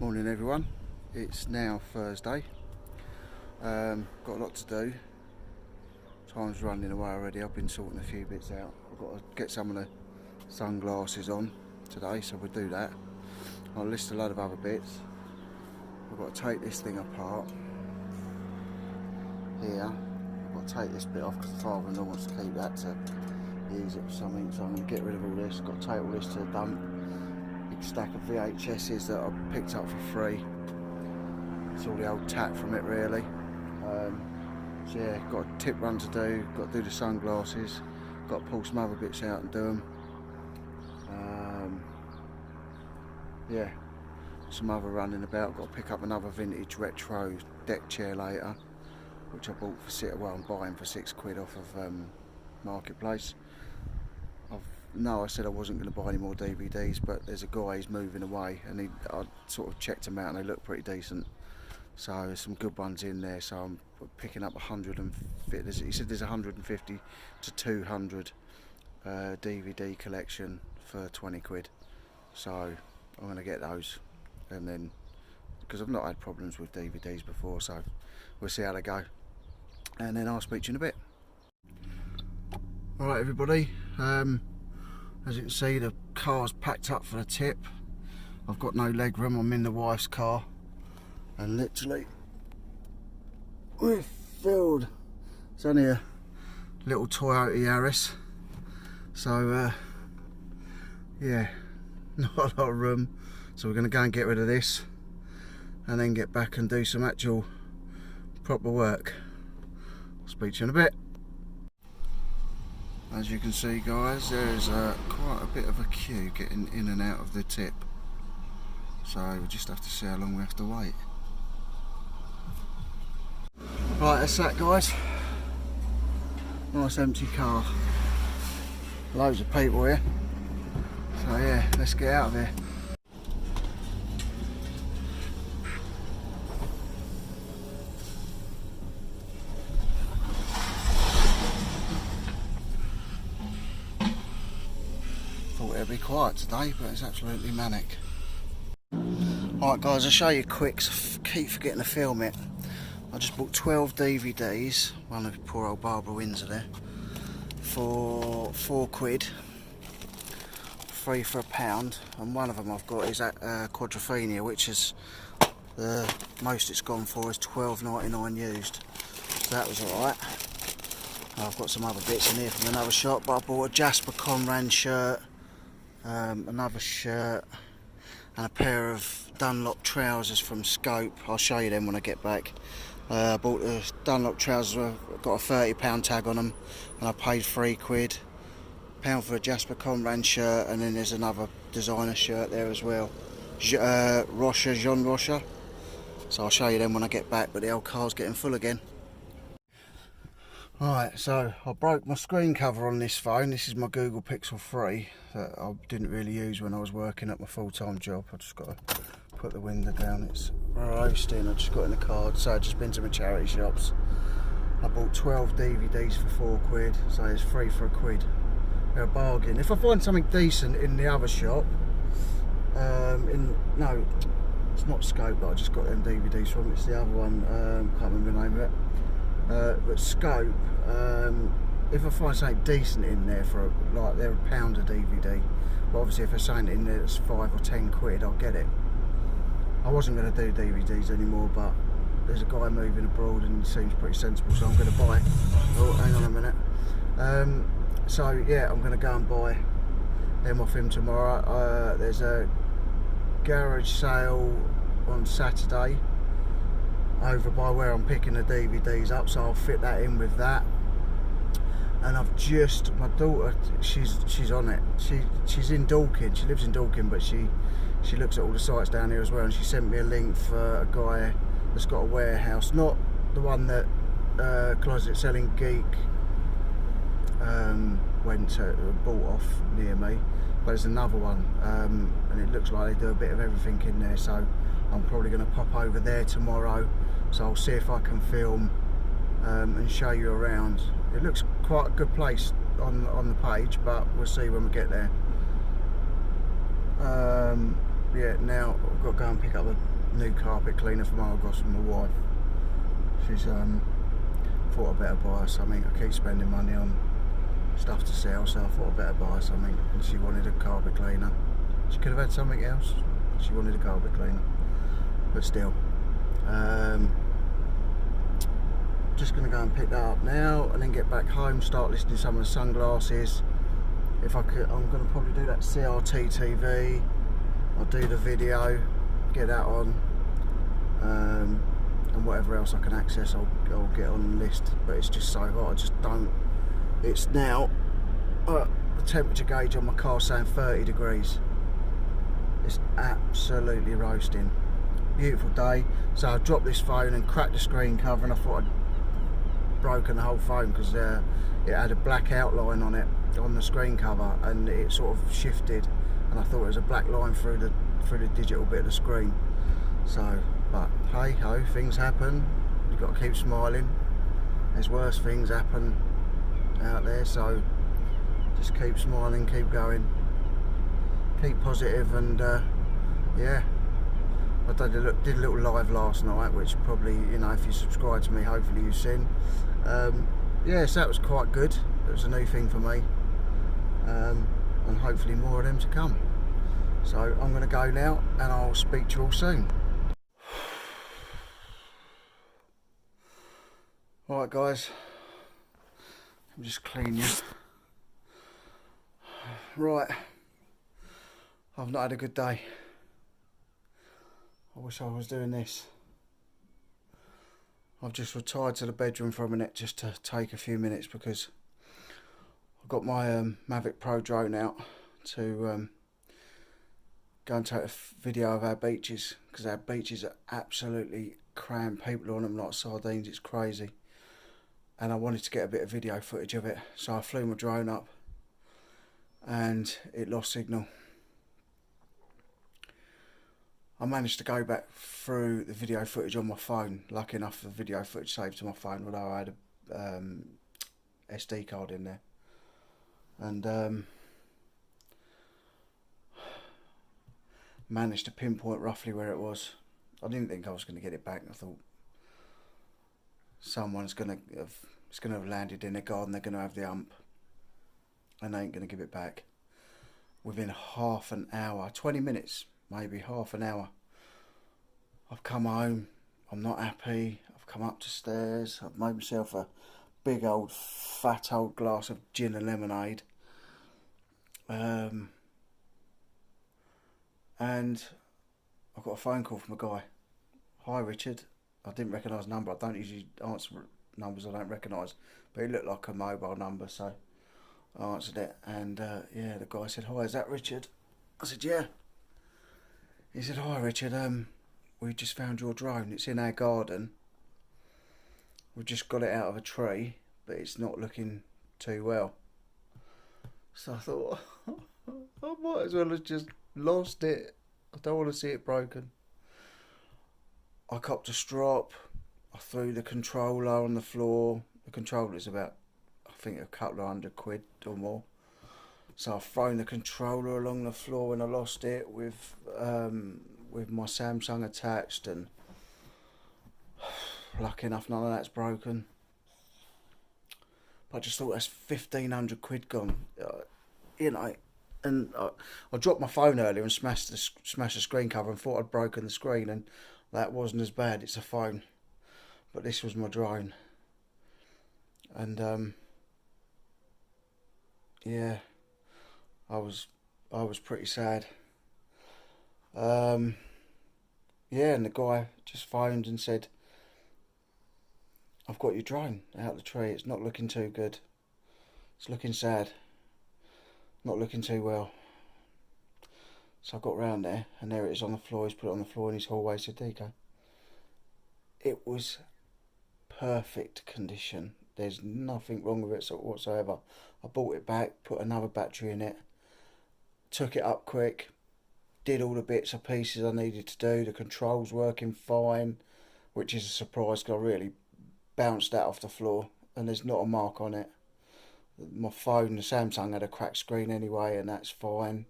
Morning everyone, it's now Thursday. Got a lot to do. Time's running away already. I've been sorting a few bits out. I've got to get some of the sunglasses on today, so we'll do that. I'll list a load of other bits. I've got to take this thing apart here. I've got to take this bit off because the father-in-law wants to keep that to use it for something, so I'm going to get rid of all this. Got to take all this to the dump. Big stack of VHSs that I picked up for free. It's all the old tat from it really. So yeah, got a tip run to do, got to do the sunglasses, got to pull some other bits out and do them. Yeah, some other running about. Got to pick up another vintage retro deck chair later, which I bought for I'm buying for £6 off of Marketplace. I said I wasn't going to buy any more DVDs, but there's a guy who's moving away, and I sort of checked them out and they look pretty decent. So there's some good ones in there, so I'm picking up 150. He said there's 150 to 200 DVD collection for £20. So I'm going to get those, and then because I've not had problems with DVDs before, so we'll see how they go, and then I'll speak to you in a bit. Alright everybody, as you can see, the car's packed up for the tip. I've got no leg room, I'm in the wife's car, and literally we're filled. It's only a little Toyota Yaris, so yeah, not a lot of room. So we're going to go and get rid of this and then get back and do some actual proper work. I'll speak to you in a bit. As you can see guys, there's quite a bit of a queue getting in and out of the tip, so we'll just have to see how long we have to wait. Right, that's that guys. Nice empty car. Loads of people here. So yeah, let's get out of here. Thought it'd be quiet today, but it's absolutely manic. Alright guys, I'll show you quick, so I keep forgetting to film it. I just bought 12 DVDs, one of poor old Barbara Windsor there, for £4, 3 for £1, and one of them I've got is at Quadrophenia, which is the most it's gone for is £12.99 used. So that was alright. I've got some other bits in here from another shop, but I bought a Jasper Conran shirt, another shirt, and a pair of Dunlop trousers from Scope. I'll show you them when I get back. I bought the Dunlop trousers, got a £30 tag on them, and I paid £3, £1 for a Jasper Conran shirt, and then there's another designer shirt there as well, Jean Rocha. So I'll show you them when I get back, but the old car's getting full again. Right, so I broke my screen cover on this phone. This is my Google Pixel 3 that I didn't really use when I was working at my full-time job. I just got to put the window down, it's roasting. I just got in the car, so I've just been to my charity shops. I bought 12 DVDs for £4, so it's 3 for £1. They're a bargain. If I find something decent in the other shop, no, it's not Scope that I just got them DVDs from, it's the other one, can't remember the name of it. But Scope, if I find something decent in there for like they're £1 a DVD, but obviously if there's something in there that's £5 or £10, I'll get it. I wasn't going to do DVDs anymore, but there's a guy moving abroad and he seems pretty sensible, so I'm going to buy it. Oh, hang on a minute. So yeah, I'm going to go and buy them off him tomorrow. There's a garage sale on Saturday over by where I'm picking the DVDs up, so I'll fit that in with that. And my daughter, she's on it. She's in Dorking. She lives in Dorking, but she looks at all the sites down here as well, and she sent me a link for a guy that's got a warehouse, not the one that Closet Selling Geek bought off near me, but there's another one, and it looks like they do a bit of everything in there, so I'm probably going to pop over there tomorrow. So I'll see if I can film and show you around. It looks quite a good place on the page, but we'll see when we get there. yeah, now I've got to go and pick up a new carpet cleaner from Argos from my wife. She's thought I better buy her something. I keep spending money on stuff to sell, so I thought I better buy her something. And she wanted a carpet cleaner. She could have had something else. She wanted a carpet cleaner, but still. Just going to go and pick that up now, and then get back home, start listing some of the sunglasses. If I could, I'm going to probably do that CRT TV. I'll do the video, get that on, and whatever else I can access, I'll get on the list. But it's just so hot, I just don't. It's now the temperature gauge on my car saying 30 degrees. It's absolutely roasting. Beautiful day. So I dropped this phone and cracked the screen cover, and I thought I'd broken the whole phone because it had a black outline on it on the screen cover, and it sort of shifted, and I thought it was a black line through the digital bit of the screen. So, but hey ho, things happen. You've got to keep smiling. There's worse things happen out there, so just keep smiling, keep going, keep positive, and yeah. I did a little live last night, which probably, you know, if you subscribe to me, hopefully you've seen. Yeah, so that was quite good. It was a new thing for me, and hopefully more of them to come. So I'm going to go now, and I'll speak to you all soon. Alright guys, I'm just cleaning you. Right, I've not had a good day. I wish I was doing this. I've just retired to the bedroom for a minute just to take a few minutes, because I've got my Mavic Pro drone out to go and take a video of our beaches, because our beaches are absolutely crammed. People are on them like sardines, it's crazy. And I wanted to get a bit of video footage of it, so I flew my drone up and it lost signal. I managed to go back through the video footage on my phone. Lucky enough, the video footage saved to my phone, although I had a SD card in there. And managed to pinpoint roughly where it was. I didn't think I was going to get it back. I thought someone's going to have landed in a garden, they're going to have the ump, and they ain't going to give it back. Within half an hour, 20 minutes, maybe half an hour, I've come home, I'm not happy, I've come up the stairs, I've made myself a big old fat old glass of gin and lemonade, and I've got a phone call from a guy. Hi Richard. I didn't recognise the number. I don't usually answer numbers I don't recognise, but it looked like a mobile number, so I answered it, and yeah, the guy said, hi, is that Richard? I said, yeah. He said, hi Richard, we just found your drone, it's in our garden, we've just got it out of a tree, but it's not looking too well. So I thought, I might as well have just lost it. I don't want to see it broken. I copped a strop, I threw the controller on the floor. The controller's about, I think, a couple of £100 or more. So I've thrown the controller along the floor when I lost it with my Samsung attached, and lucky enough none of that's broken. But I just thought that's £1,500 gone, you know. And I dropped my phone earlier and smashed the screen cover and thought I'd broken the screen, and that wasn't as bad. It's a phone, but this was my drone, and yeah, I was pretty sad. Yeah, and the guy just phoned and said, I've got your drone out of the tree. It's not looking too good. It's looking sad. Not looking too well. So I got round there, and there it is on the floor. He's put it on the floor in his hallway. Said, there you go. It was perfect condition. There's nothing wrong with it whatsoever. I brought it back, put another battery in it, took it up quick, did all the bits and pieces I needed to do. The controls working fine, which is a surprise because I really bounced that off the floor, and there's not a mark on it. My phone, the Samsung, had a cracked screen anyway, and that's fine.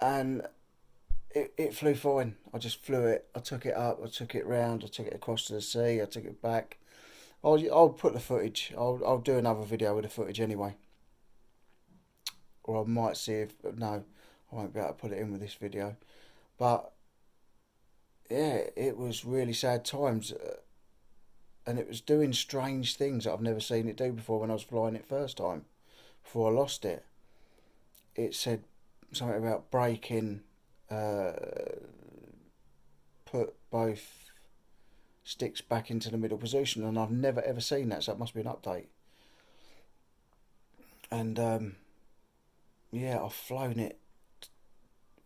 and it flew fine. I just flew it. I took it up, I took it round, I took it across to the sea, I took it back. I'll put the footage. I'll do another video with the footage anyway. Or I might see if, no, I won't be able to put it in with this video. But yeah, it was really sad times, and it was doing strange things that I've never seen it do before when I was flying it first time, before I lost it. It said something about braking, put both sticks back into the middle position, and I've never ever seen that, so it must be an update. And yeah, I've flown it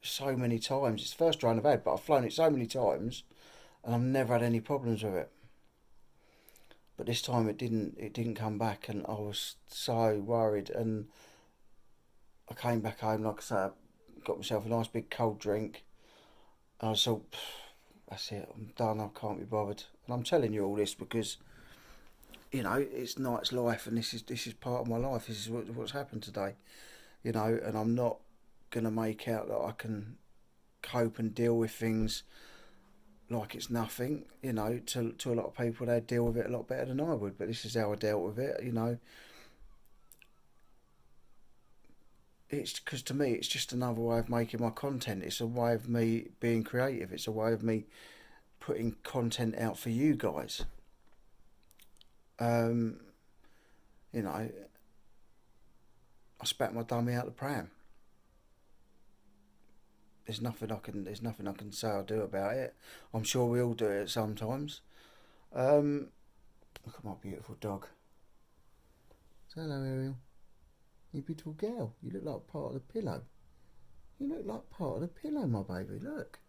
so many times. It's the first drone I've had, but I've flown it so many times, and I've never had any problems with it. But this time it didn't come back, and I was so worried. And I came back home, like I said, got myself a nice big cold drink, and I thought, that's it, I'm done, I can't be bothered. And I'm telling you all this because, you know, it's Knight's life, and this is part of my life. This is what's happened today, you know, and I'm not gonna make out that I can cope and deal with things like it's nothing. You know, to a lot of people, they deal with it a lot better than I would, but this is how I dealt with it, you know. It's because to me it's just another way of making my content. It's a way of me being creative. It's a way of me putting content out for you guys. You know, I spat my dummy out the pram. There's nothing I can say or do about it. I'm sure we all do it sometimes. Look at my beautiful dog. Say hello, Ariel. You beautiful girl. You look like part of the pillow. You look like part of the pillow, my baby. Look.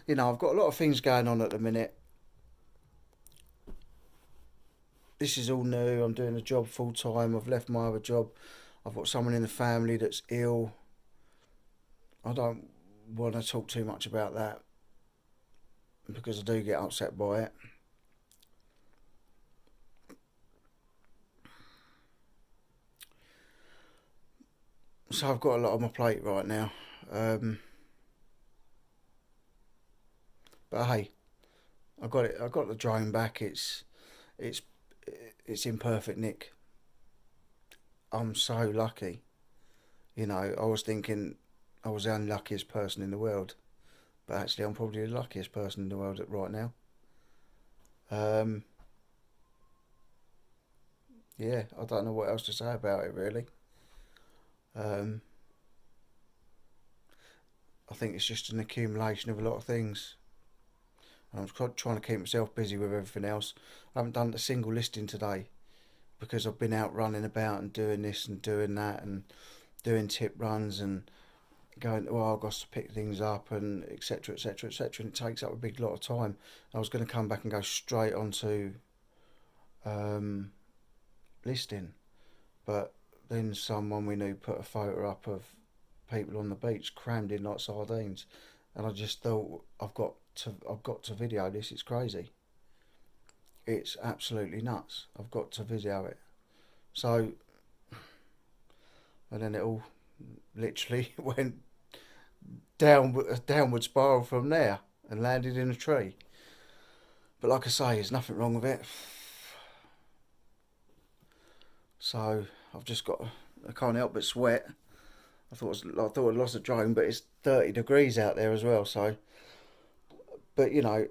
You know, I've got a lot of things going on at the minute. This is all new. I'm doing a job full time. I've left my other job. I've got someone in the family that's ill. I don't want to talk too much about that because I do get upset by it. So I've got a lot on my plate right now. But hey, I got it. I got the drone back. It's in perfect nick. I'm so lucky. You know, I was thinking I was the unluckiest person in the world, but actually I'm probably the luckiest person in the world right now. Yeah, I don't know what else to say about it really. I think it's just an accumulation of a lot of things. And I'm trying to keep myself busy with everything else. I haven't done a single listing today because I've been out running about and doing this and doing that and doing tip runs and going, well, I've got to pick things up and etc, etc, etc, and it takes up a big lot of time. I was going to come back and go straight onto listing, but then someone we knew put a photo up of people on the beach crammed in like sardines, and I just thought I've got to video this. It's crazy. It's absolutely nuts. I've got to video it. So, and then it all literally went a downward spiral from there and landed in a tree. But like I say, there's nothing wrong with it. So I've just got, I can't help but sweat. I thought I'd lost the drone, but it's 30 degrees out there as well. So, but you know,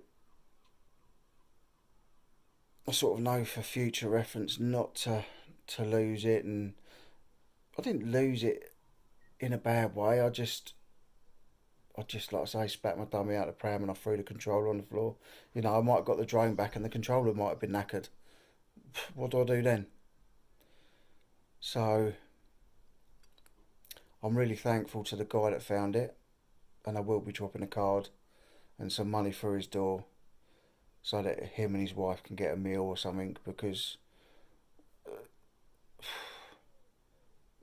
I sort of know for future reference not to lose it, and I didn't lose it in a bad way. I just like I say, spat my dummy out of the pram and I threw the controller on the floor. You know, I might have got the drone back and the controller might have been knackered. What do I do then? So I'm really thankful to the guy that found it, and I will be dropping a card and some money through his door so that him and his wife can get a meal or something, because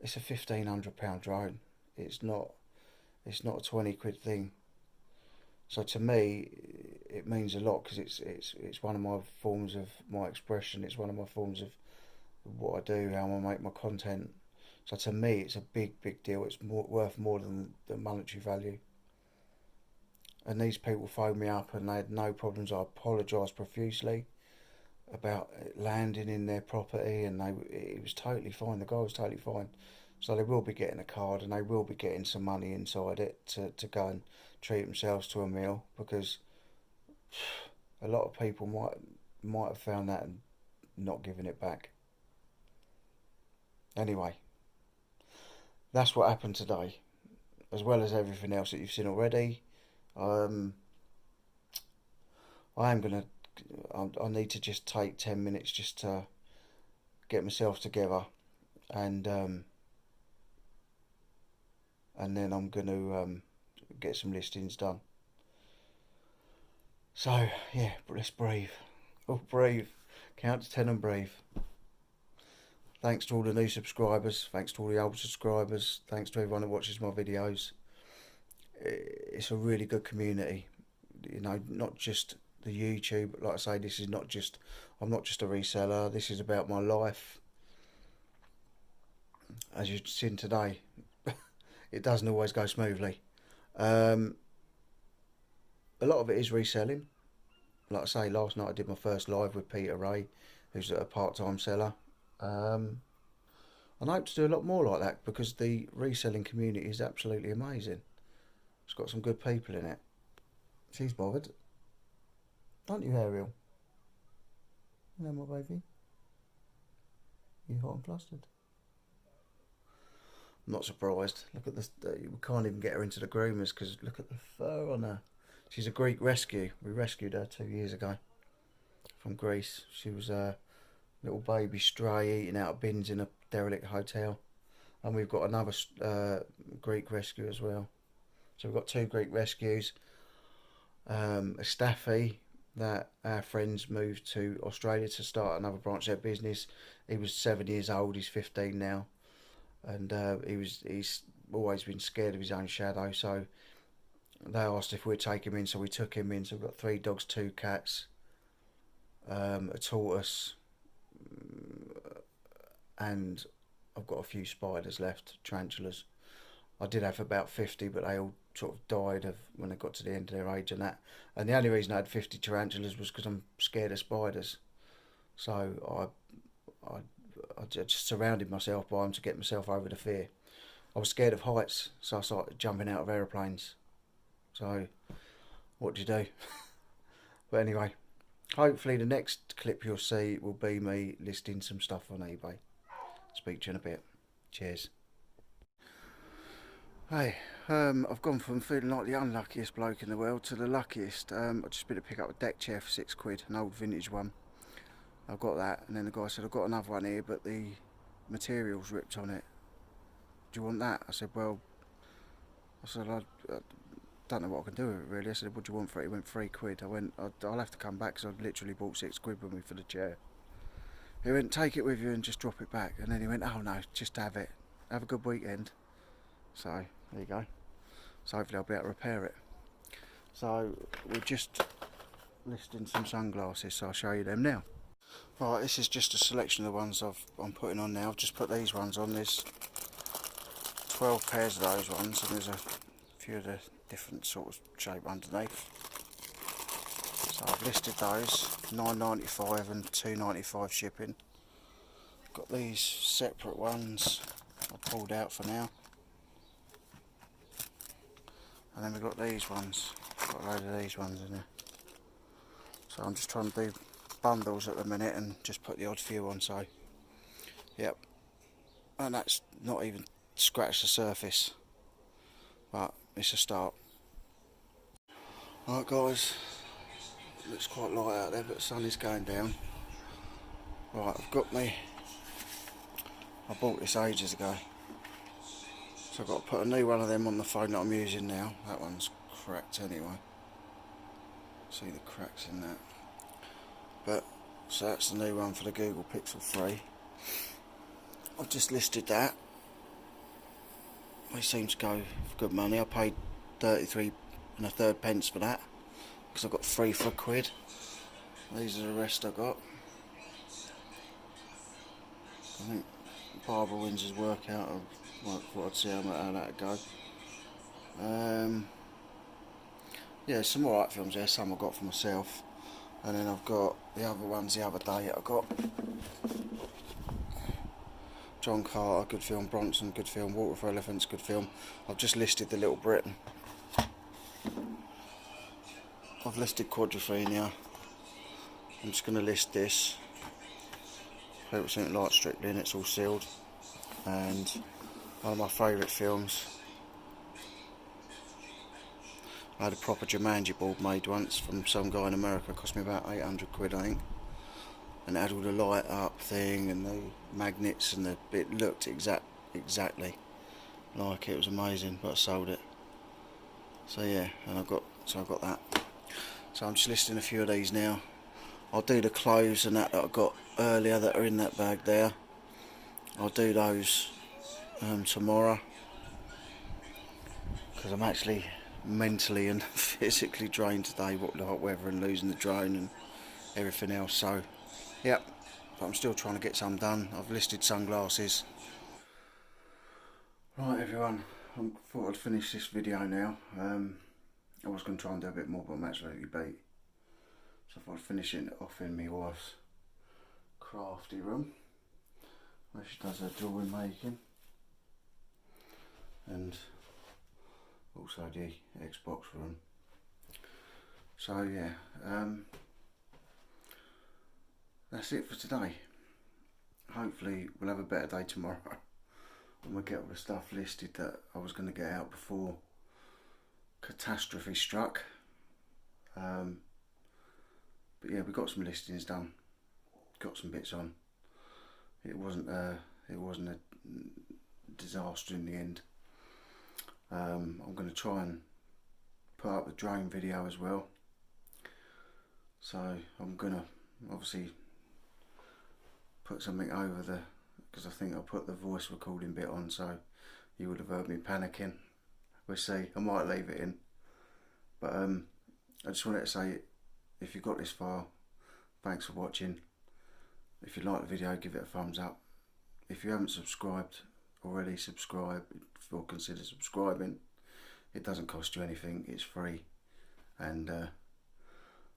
it's a £1,500 drone. It's not a 20 quid thing. So to me, it means a lot because it's one of my forms of my expression. It's one of my forms of what I do, how I make my content. So to me, it's a big deal. It's worth more than the monetary value. And these people phoned me up and they had no problems. I apologised profusely about landing in their property, and it was totally fine. The guy was totally fine. So they will be getting a card and they will be getting some money inside it to go and treat themselves to a meal, because a lot of people might have found that and not giving it back. Anyway, that's what happened today, as well as everything else that you've seen already. I am gonna. I need to just take 10 minutes just to get myself together, and then I'm gonna get some listings done. So yeah, let's breathe. Oh, breathe. Count to 10 and breathe. Thanks to all the new subscribers. Thanks to all the old subscribers. Thanks to everyone that watches my videos. It's a really good community. You know, not just the YouTube. Like I say, this is not just. I'm not just a reseller. This is about my life. As you've seen today, it doesn't always go smoothly. A lot of it is reselling. Like I say, last night I did my first live with Peter Ray, who's a part-time seller. And I hope to do a lot more like that, because the reselling community is absolutely amazing. It's got some good people in it. She's bothered. Aren't you, Ariel? You know, my baby. You hot and flustered. I'm not surprised. Look at this. We can't even get her into the groomers because look at the fur on her. She's a Greek rescue. We rescued her 2 years ago from Greece. She was a little baby stray eating out of bins in a derelict hotel. And we've got another Greek rescue as well. So we've got 2 Greek rescues. A staffy that our friends moved to Australia to start another branch of their business. He was 7 years old. He's 15 now. And he's always been scared of his own shadow. So they asked if we'd take him in, so we took him in. So we've got 3 dogs, 2 cats, a tortoise, and I've got a few spiders left, tarantulas. I did have about 50, but they all sort of died when they got to the end of their age and that. And the only reason I had 50 tarantulas was because I'm scared of spiders. So I just surrounded myself by them to get myself over the fear. I was scared of heights, so I started jumping out of aeroplanes. So, what do you do? But anyway, hopefully the next clip you'll see will be me listing some stuff on eBay. Speak to you in a bit. Cheers. Hey, I've gone from feeling like the unluckiest bloke in the world to the luckiest. I've just been to pick up a deck chair for £6, an old vintage one. I've got that, and then the guy said, I've got another one here, but the material's ripped on it. Do you want that? I said, well, I don't know what I can do with it really. I said, what do you want for it? He went £3. I went, I'll have to come back because I literally bought £6 with me for the chair. He went, take it with you and just drop it back. And then he went, oh no, just have it. Have a good weekend. So, there you go. So hopefully I'll be able to repair it. So, we're just listing some sunglasses, so I'll show you them now. Right, this is just a selection of the ones I'm putting on now. I've just put these ones on. There's 12 pairs of those ones, and there's a few of the different sort of shape underneath. So I've listed those, £9.95 and £2.95 shipping. Got these separate ones I pulled out for now. And then we've got these ones. Got a load of these ones in there. So I'm just trying to do bundles at the minute and just put the odd few on, so yep. And that's not even scratched the surface, but it's a start. Alright guys, looks quite light out there, but the sun is going down. Right, I've got me, I bought this ages ago, so I've got to put a new one of them on the phone that I'm using now. That one's cracked anyway, see the cracks in that. But, so that's the new one for the Google Pixel 3. I've just listed that. They seem to go for good money. I paid 33 1/3 pence for that, because I got 3 for £1. These are the rest I got. I think Barbara Windsor's workout. I thought I'd see how that'd go. Yeah, some alright films there, some I got for myself. And then I've got the other ones the other day. I've got John Carter, good film. Bronson, good film. Water for Elephants, good film. I've just listed The Little Britain. I've listed Quadrophenia. I'm just going to list this. People something like Strictly, and it's all sealed. And one of my favourite films. I had a proper Jumanji board made once from some guy in America. It cost me about 800 quid, I think. And it had all the light up thing and the magnets, and it looked exactly like it. Was amazing, but I sold it. So yeah, and I got that. So I'm just listing a few of these now. I'll do the clothes and that I got earlier that are in that bag there. I'll do those tomorrow, because I'm actually mentally and physically drained today, what with the hot weather and losing the drone and everything else. So yep, but I'm still trying to get some done. I've listed sunglasses. Right everyone, I thought I'd finish this video now. I was going to try and do a bit more, but I'm absolutely beat. So I thought I'd finish it off in my wife's crafty room, where she does her drawing making, and also the Xbox room. So yeah, that's it for today. Hopefully we'll have a better day tomorrow and we'll get all the stuff listed that I was going to get out before catastrophe struck. But yeah, we got some listings done, got some bits on. It wasn't a disaster in the end. I'm going to try and put up the drone video as well. So I'm going to obviously put something over because I think I'll put the voice recording bit on, so you would have heard me panicking. We'll see, I might leave it in. But I just wanted to say, if you got this far, thanks for watching. If you like the video, give it a thumbs up. If you haven't subscribed already, subscribe or consider subscribing. It doesn't cost you anything, it's free. And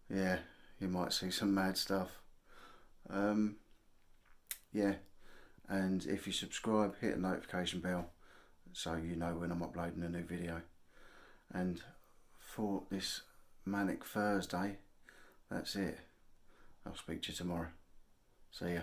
yeah, you might see some mad stuff. Yeah, and if you subscribe, hit the notification bell so you know when I'm uploading a new video. And for this manic Thursday, that's it. I'll speak to you tomorrow. See ya.